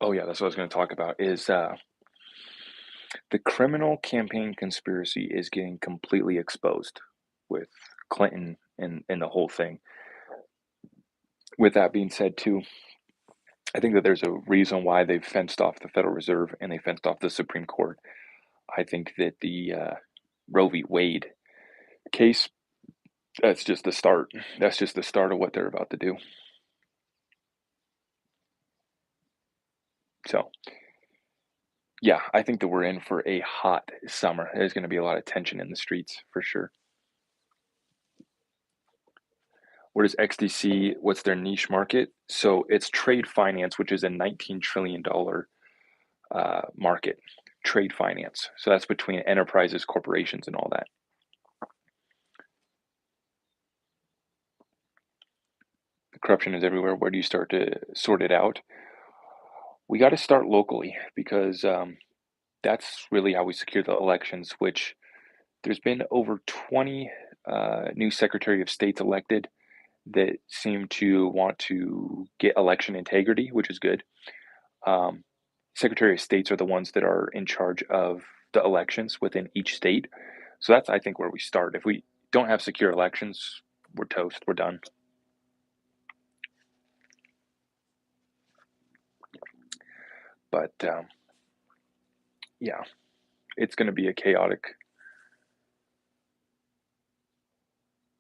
oh yeah, that's what I was going to talk about is the criminal campaign conspiracy is getting completely exposed with Clinton and the whole thing. With that being said, too, I think that there's a reason why they've fenced off the Federal Reserve and they fenced off the Supreme Court. I think that the Roe v. Wade case, that's just the start. That's just the start of what they're about to do. So, yeah, I think that we're in for a hot summer. There's going to be a lot of tension in the streets for sure. What is XDC? What's their niche market? So it's trade finance, which is a $19 trillion market. Trade finance. So that's between enterprises, corporations, and all that. The corruption is everywhere. Where do you start to sort it out? We got to start locally because that's really how we secure the elections, which there's been over 20 new Secretary of States elected that seem to want to get election integrity, which is good. Um, Secretary of States are the ones that are in charge of the elections within each state. So that's, I think, where we start. If we don't have secure elections, we're toast. We're done. But yeah, it's going to be a chaotic.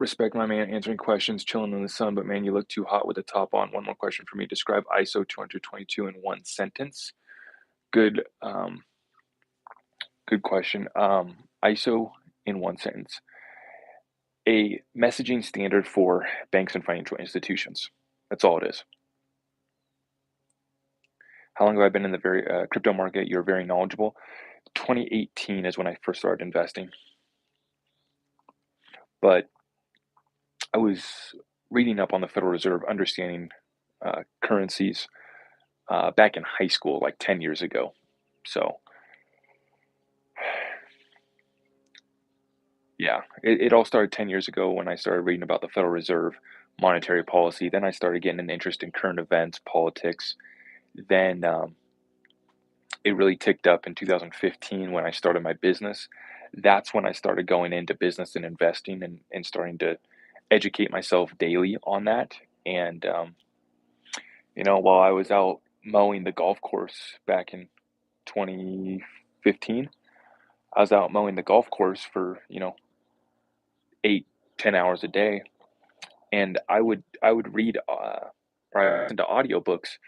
Respect my man answering questions, chilling in the sun, but man, you look too hot with the top on. One more question for me. Describe ISO 222 in one sentence. Good, good question. ISO in one sentence. A messaging standard for banks and financial institutions. That's all it is. How long have I been in the crypto market? You're very knowledgeable. 2018 is when I first started investing, but I was reading up on the Federal Reserve, understanding currencies back in high school, like 10 years ago. So, yeah, it all started 10 years ago when I started reading about the Federal Reserve, monetary policy. Then I started getting an interest in current events, politics. Then it really ticked up in 2015 when I started my business. That's when I started going into business and investing and starting to educate myself daily on that. And, while I was out mowing the golf course back in 2015, I was out mowing the golf course for, 8, 10 hours a day. And I would read or I listen to audiobooks.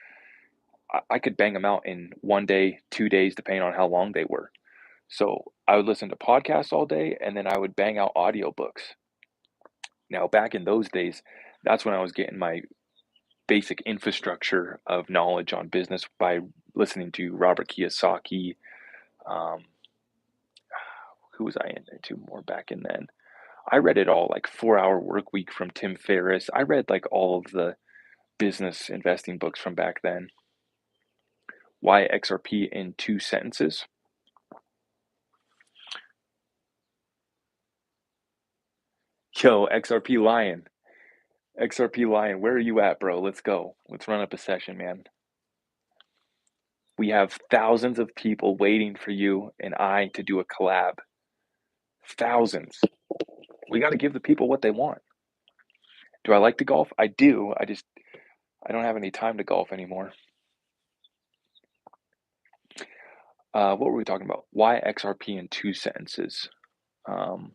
I could bang them out in 1 day, 2 days, depending on how long they were. So I would listen to podcasts all day and then I would bang out audiobooks. Now, back in those days, that's when I was getting my basic infrastructure of knowledge on business by listening to Robert Kiyosaki. Um, who was I into more back in then? I read it all, like 4 Hour Work Week from Tim Ferriss. I read like all of the business investing books from back then. Why XRP in 2 sentences? Yo, XRP Lion. XRP Lion, where are you at, bro? Let's go. Let's run up a session, man. We have thousands of people waiting for you and I to do a collab. Thousands. We got to give the people what they want. Do I like to golf? I do. I don't have any time to golf anymore. What were we talking about? Why XRP in 2 sentences? Um,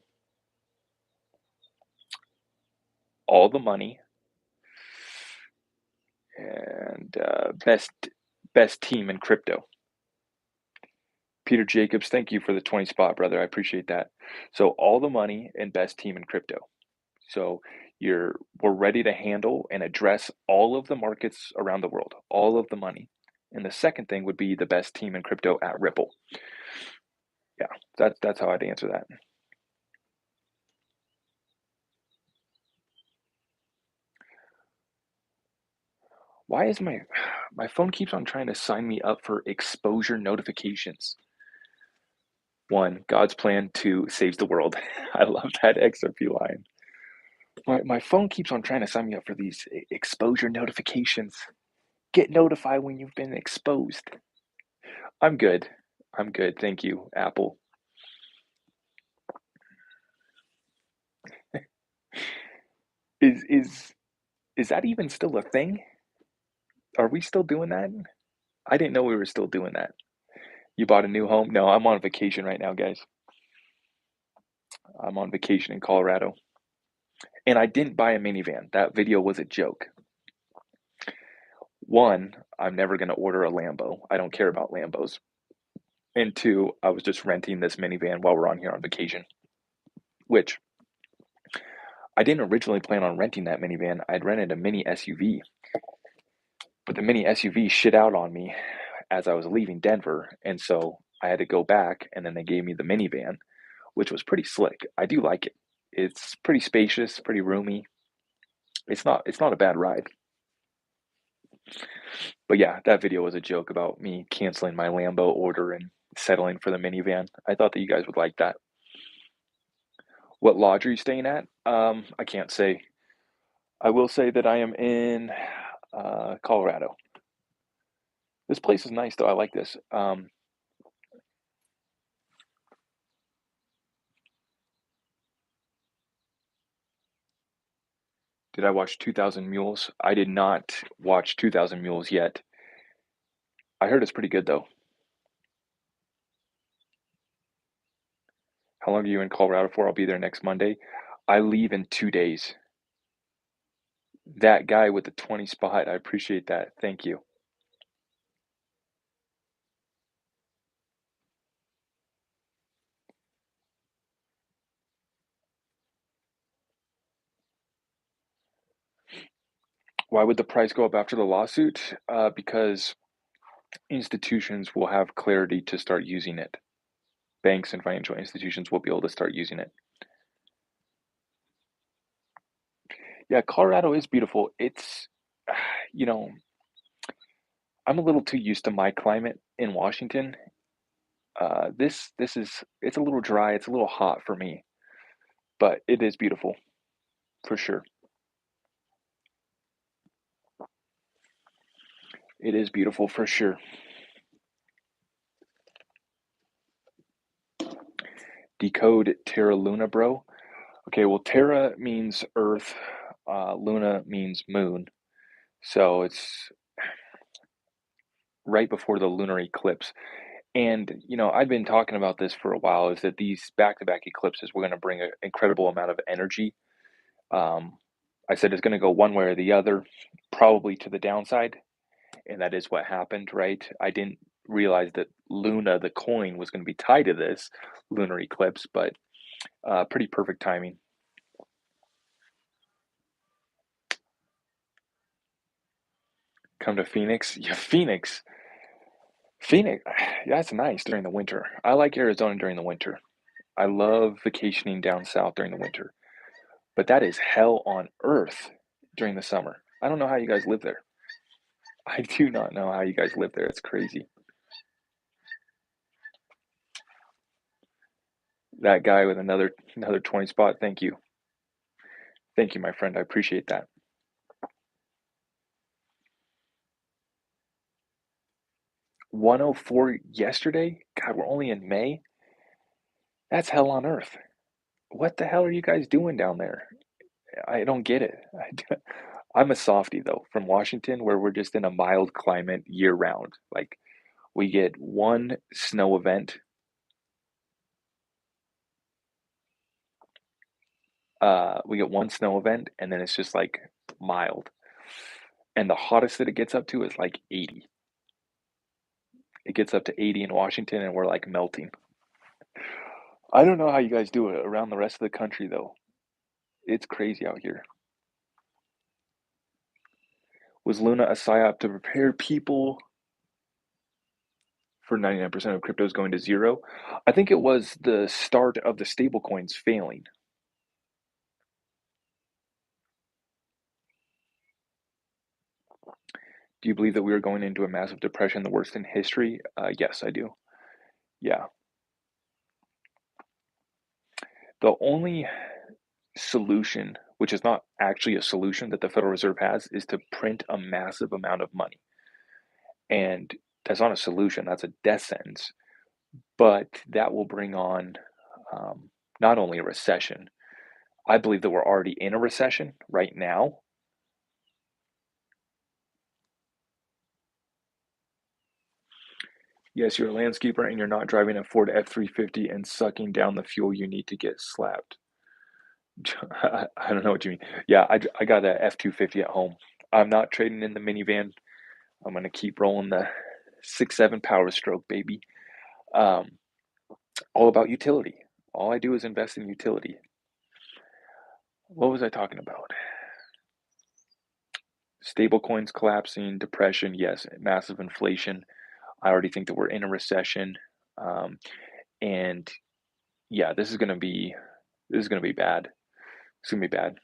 all the money and best team in crypto. Peter Jacobs, thank you for the 20 spot, brother. I appreciate that. So all the money and best team in crypto. So we're ready to handle and address all of the markets around the world, all of the money. And the second thing would be the best team in crypto at Ripple. Yeah, that's how I'd answer that. Why is my phone keeps on trying to sign me up for exposure notifications? One, God's plan. Two, saves the world. I love that XRP line. My phone keeps on trying to sign me up for these exposure notifications. Get notified when you've been exposed. I'm good. I'm good. Thank you, Apple. Is is that even still a thing? Are we still doing that? I didn't know we were still doing that. You bought a new home? No, I'm on vacation right now, guys. I'm on vacation in Colorado. And I didn't buy a minivan. That video was a joke. One, I'm never going to order a Lambo. I don't care about Lambos. And two, I was just renting this minivan while we're on here on vacation, which I didn't originally plan on renting that minivan. I'd rented a mini SUV, but the mini SUV shit out on me as I was leaving Denver. And so I had to go back, and then they gave me the minivan, which was pretty slick. I do like it. It's pretty spacious, pretty roomy. It's not a bad ride. But yeah, that video was a joke about me canceling my Lambo order and settling for the minivan. I thought that you guys would like that. What lodge are you staying at? I can't say. I will say that I am in Colorado. This place is nice, though. I like this. Did I watch 2000 Mules? I did not watch 2000 Mules yet. I heard it's pretty good, though. How long are you in Colorado for? I'll be there next Monday. I leave in 2 days. That guy with the 20 spot, I appreciate that. Thank you. Why would the price go up after the lawsuit? Because institutions will have clarity to start using it. Banks and financial institutions will be able to start using it. Yeah, Colorado is beautiful. It's, you know, I'm a little too used to my climate in Washington. This is it's a little dry. It's a little hot for me, but it is beautiful for sure. It is beautiful for sure. Decode Terra Luna, bro. Okay, well, Terra means Earth, Luna means moon. So it's right before the lunar eclipse. And, I've been talking about this for a while is that these back to back eclipses were going to bring an incredible amount of energy. Um, I said it's going to go one way or the other, probably to the downside. And that is what happened, right? I didn't realize that Luna, the coin, was going to be tied to this lunar eclipse, but pretty perfect timing. Come to Phoenix. Yeah, Phoenix. Phoenix, that's nice during the winter. I like Arizona during the winter. I love vacationing down south during the winter. But that is hell on earth during the summer. I don't know how you guys live there. I do not know how you guys live there. It's crazy. That guy with another 20 spot. Thank you. Thank you, my friend. I appreciate that. 104 yesterday? God, we're only in May? That's hell on earth. What the hell are you guys doing down there? I don't get it. I'm a softie though, from Washington, where we're just in a mild climate year round. Like we get one snow event. We get one snow event, and then it's just like mild. And the hottest that it gets up to is like 80. It gets up to 80 in Washington, and we're like melting. I don't know how you guys do it around the rest of the country though. It's crazy out here. Was Luna a psyop to prepare people for 99% of cryptos going to zero? I think it was the start of the stablecoins failing. Do you believe that we are going into a massive depression, the worst in history? Yes, I do. Yeah. The only solution, which is not actually a solution that the Federal Reserve has, is to print a massive amount of money. And that's not a solution, that's a death sentence. But that will bring on not only a recession, I believe that we're already in a recession right now. Yes, you're a landscaper and you're not driving a Ford F-350 and sucking down the fuel you need to get slapped. I don't know what you mean. Yeah, I got a F-250 at home. I'm not trading in the minivan. I'm gonna keep rolling the 6.7 Power Stroke, baby. Um, all about utility. All I do is invest in utility. What was I talking about? Stable coins collapsing, depression, yes, massive inflation. I already think that we're in a recession. Um, and yeah, this is gonna be bad. It's gonna be bad.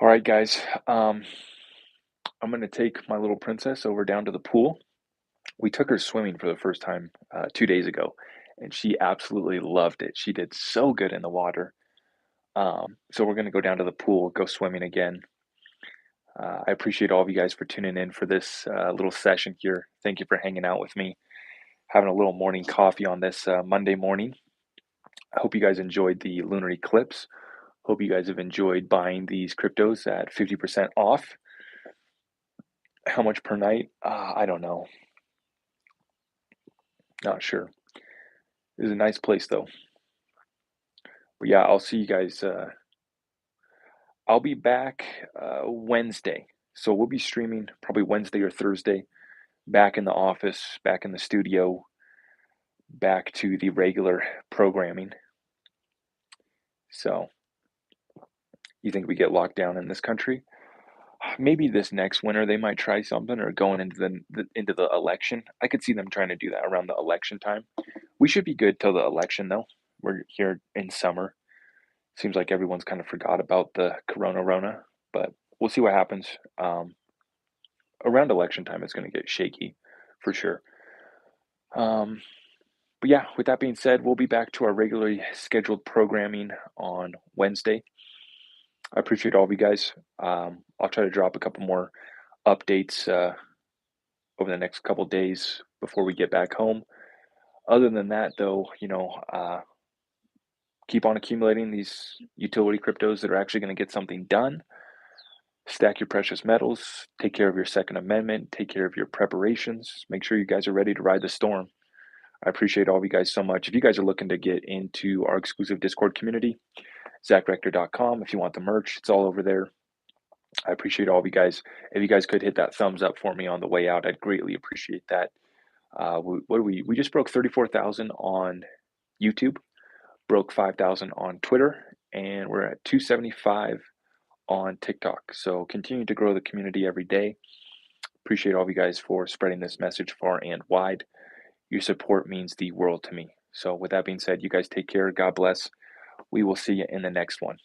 All right, guys. I'm gonna take my little princess over down to the pool. We took her swimming for the first time 2 days ago, and she absolutely loved it. She did so good in the water. So we're gonna go down to the pool, go swimming again. I appreciate all of you guys for tuning in for this little session here. Thank you for hanging out with me, having a little morning coffee on this Monday morning. I hope you guys enjoyed the lunar eclipse. Hope you guys have enjoyed buying these cryptos at 50% off. How much per night? I don't know. Not sure. It is a nice place though. But yeah, I'll see you guys. I'll be back Wednesday. So we'll be streaming probably Wednesday or Thursday. Back in the office, back in the studio, back to the regular programming. So you think we get locked down in this country? Maybe this next winter they might try something, or going into the election. I could see them trying to do that around the election time. We should be good till the election though. We're here in summer. Seems like everyone's kind of forgot about the Rona, but we'll see what happens. Around election time, it's going to get shaky for sure. Um, but yeah, with that being said, we'll be back to our regularly scheduled programming on Wednesday. I appreciate all of you guys. I'll try to drop a couple more updates over the next couple days before we get back home. Other than that, though, keep on accumulating these utility cryptos that are actually going to get something done. Stack your precious metals, take care of your Second Amendment, take care of your preparations. Make sure you guys are ready to ride the storm. I appreciate all of you guys so much. If you guys are looking to get into our exclusive Discord community, zachrector.com. If you want the merch, it's all over there. I appreciate all of you guys. If you guys could hit that thumbs up for me on the way out, I'd greatly appreciate that. We just broke 34,000 on YouTube, broke 5,000 on Twitter, and we're at 275 on TikTok. So continue to grow the community every day. Appreciate all of you guys for spreading this message far and wide. Your support means the world to me. So with that being said, you guys take care. God bless. We will see you in the next one.